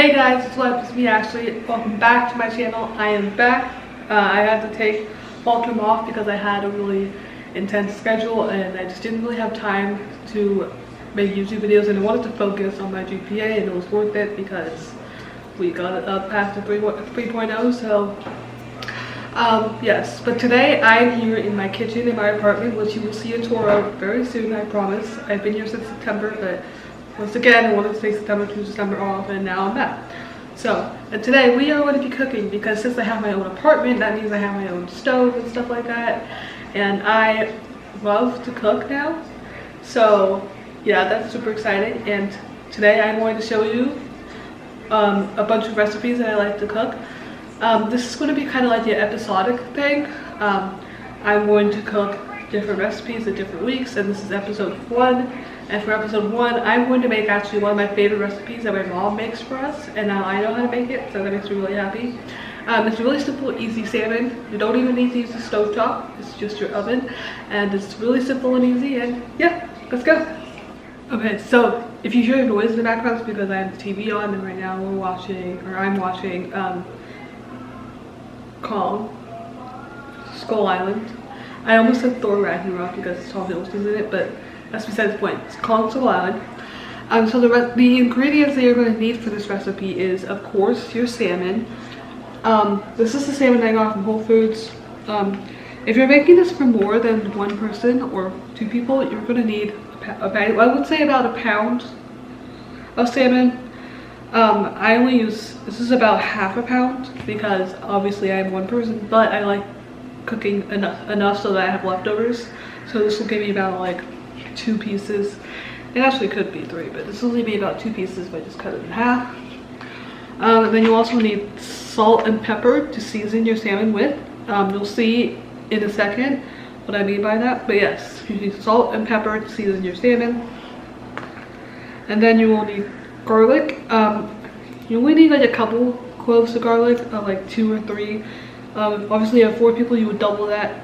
Hey guys, it's me Ashley. Welcome back to my channel. I am back. I had to take fall term off because I had a really intense schedule and I just didn't really have time to make YouTube videos, and I wanted to focus on my GPA, and it was worth it because we got it up past the 3.0. So yes, but today I'm here in my kitchen in my apartment, which you will see a tour of very soon, I promise. I've been here since September, but once again, I wanted to take September to December off, and now I'm back. So, and today we are going to be cooking because since I have my own apartment, that means I have my own stove and stuff like that. And I love to cook now. So, yeah, that's super exciting. And today I'm going to show you a bunch of recipes that I like to cook. This is going to be kind of like the episodic thing. I'm going to cook different recipes at different weeks, and this is episode 1. And for episode 1, I'm going to make actually one of my favorite recipes that my mom makes for us, and now I know how to make it, so that makes me really happy. It's really simple, easy salmon. You don't even need to use the stove top, it's just your oven, and it's really simple and easy. And yeah, let's go. Okay, so if you hear noise in the background, it's because I have the TV on, and right now I'm watching Skull Island. I almost said Thor Ragnarok because Tom Hiddleston's in it, but that's besides the point. It's called Skull Island. So the ingredients that you're going to need for this recipe is, of course, your salmon. This is the salmon I got from Whole Foods. If you're making this for more than one person or 2 people, you're going to need I would say about a pound of salmon. I only use, this is about half a pound because obviously I'm one person, but I like cooking enough so that I have leftovers. So this will give me about like 2 pieces. It actually could be 3, but this will leave me about 2 pieces if I just cut it in half. And then you also need salt and pepper to season your salmon with. You'll see in a second what I mean by that, but yes, you need salt and pepper to season your salmon. And then you will need garlic. You only need like a couple cloves of garlic, like 2 or 3. Obviously you have 4 people, you would double that,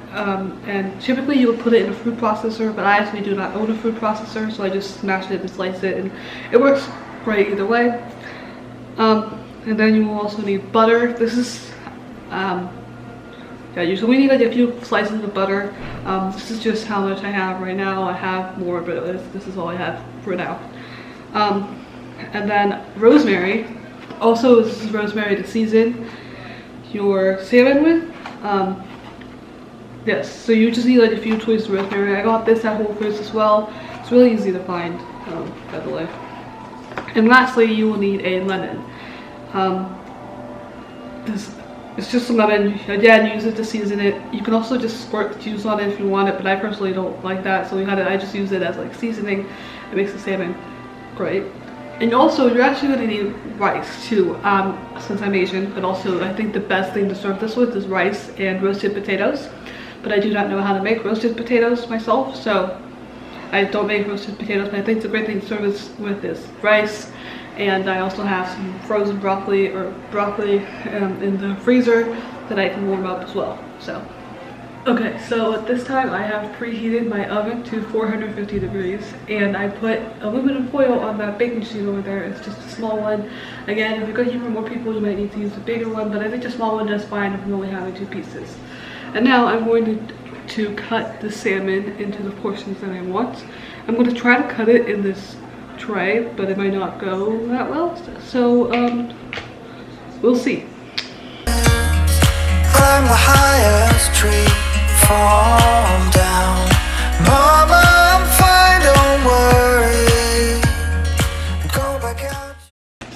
and typically you would put it in a food processor, but I actually do not own a food processor, so I just smash it and slice it, and it works great either way. And then you will also need butter. This is yeah, usually we need like a few slices of butter. This is just how much I have right now. I have more, but this is all I have for now. And then rosemary. Also, this is rosemary to season your salmon with. Yes, so you just need like a few twigs of rosemary. I got this at Whole Foods as well. It's really easy to find, by the way. And lastly, you will need a lemon. It's just a lemon. Again, use it to season it. You can also just squirt the juice on it if you want it, but I personally don't like that, so I just use it as like seasoning. It makes the salmon great. And also, you're actually going to need rice too, since I'm Asian, but also I think the best thing to serve this with is rice and roasted potatoes. But I do not know how to make roasted potatoes myself, so I don't make roasted potatoes, but I think the great thing to serve this with is rice. And I also have some frozen broccoli in the freezer that I can warm up as well. So, okay, so at this time I have preheated my oven to 450 degrees, and I put aluminum foil on that baking sheet over there. It's just a small one. Again, if you're cooking for more people, you might need to use a bigger one, but I think the small one does fine if you're only having 2 pieces. And now I'm going to cut the salmon into the portions that I want. I'm going to try to cut it in this tray, but it might not go that well, so we'll see. Climb the highest tree, fall down. Mama, I'm fine, don't worry. Go back out.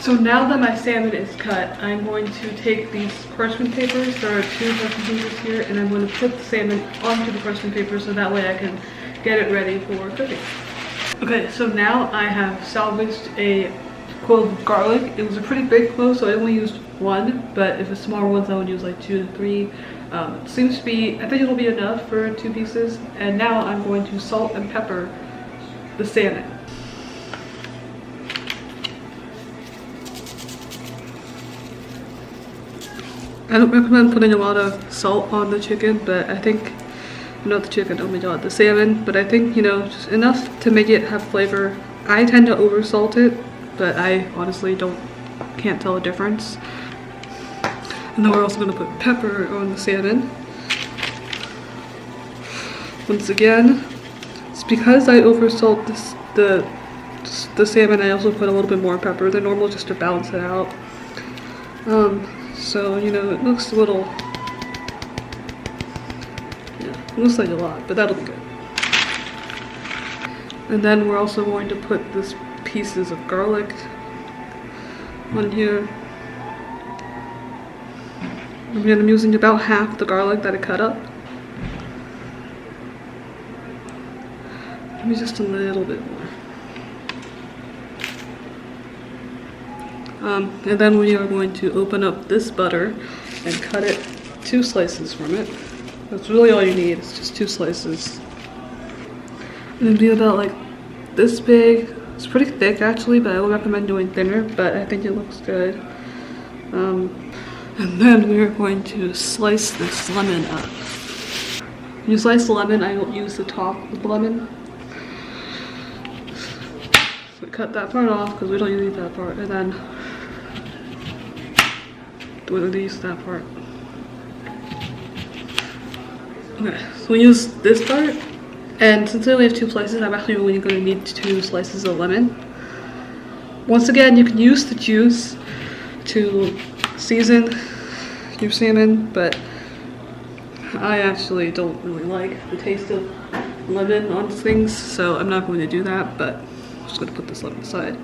So now that my salmon is cut, I'm going to take these parchment papers. There are 2 parchment papers here, and I'm going to put the salmon onto the parchment paper so that way I can get it ready for cooking. Okay, so now I have salvaged a clove of garlic. It was a pretty big clove, so I only used 1, but if it's smaller ones, I would use like 2 to 3. It seems to be, I think it'll be enough for 2 pieces. And now I'm going to salt and pepper the salmon. I don't recommend putting a lot of salt on the chicken, but I think, not the chicken, oh my god, the salmon, but I think, you know, just enough to make it have flavor. I tend to over salt it, but I honestly don't can't tell the difference. And then we're also gonna put pepper on the salmon. Once again, it's because I oversalt the salmon, I also put a little bit more pepper than normal just to balance it out. So, you know, it looks a little, yeah, it looks like a lot, but that'll be good. And then we're also going to put this pieces of garlic on here. Again, I'm using about half the garlic that I cut up. Maybe just a little bit more. And then we are going to open up this butter and cut it 2 slices from it. That's really all you need, it's just 2 slices. And it'll be about like this big. It's pretty thick actually, but I would recommend doing thinner, but I think it looks good. And then we are going to slice this lemon up. When you slice the lemon, I don't use the top of the lemon. So cut that part off because we don't need that part, and then release that part. Okay, so we use this part, and since I only have 2 slices, I'm actually only going to need 2 slices of lemon. Once again, you can use the juice to season your salmon, but I actually don't really like the taste of lemon on things, so I'm not going to do that, but I'm just going to put this lemon aside.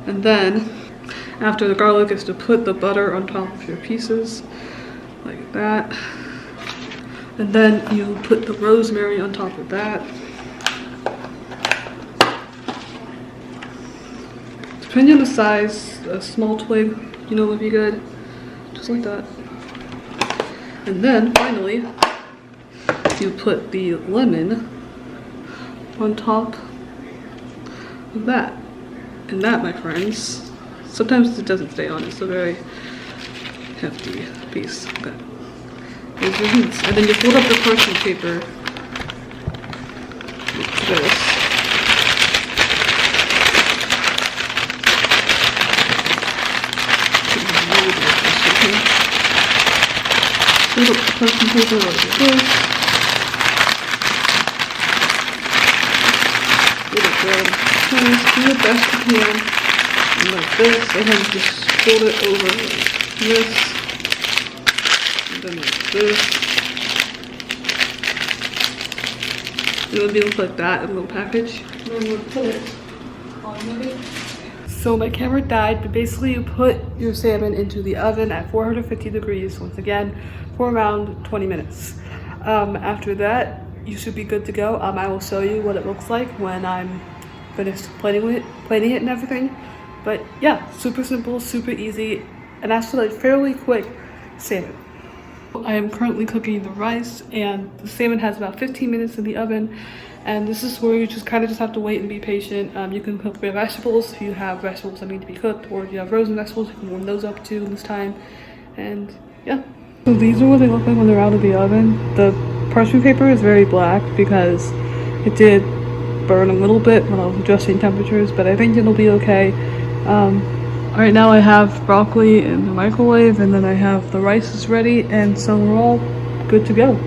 And then, after the garlic, is to put the butter on top of your pieces, like that. And then you put the rosemary on top of that. Depending on the size, a small twig, you know, would be good. Just like that. And then, finally, you put the lemon on top of that. And that, my friends, sometimes it doesn't stay on. It's a very hefty piece. Okay. There's your roots. And then you fold up the parchment paper like this. Fold up the parchment paper like this. Fold it down. Do your best you can. And like this, and then just fold it over like this. And then like this. It'll be look like that in a little package. And then we'll put it on the. So my camera died, but basically you put your salmon into the oven at 450 degrees, once again, for around 20 minutes. After that, you should be good to go. I will show you what it looks like when I'm finished plating it and everything. But yeah, super simple, super easy, and actually like fairly quick salmon. I am currently cooking the rice, and the salmon has about 15 minutes in the oven, and this is where you just kind of have to wait and be patient. You can cook your vegetables if you have vegetables that need to be cooked, or if you have frozen vegetables, you can warm those up too in this time. And yeah, so these are what they look like when they're out of the oven. The parchment paper is very black because it did burn a little bit when I was adjusting temperatures, but I think it'll be okay. Right now I have broccoli in the microwave, and then I have the rice is ready, and so we're all good to go.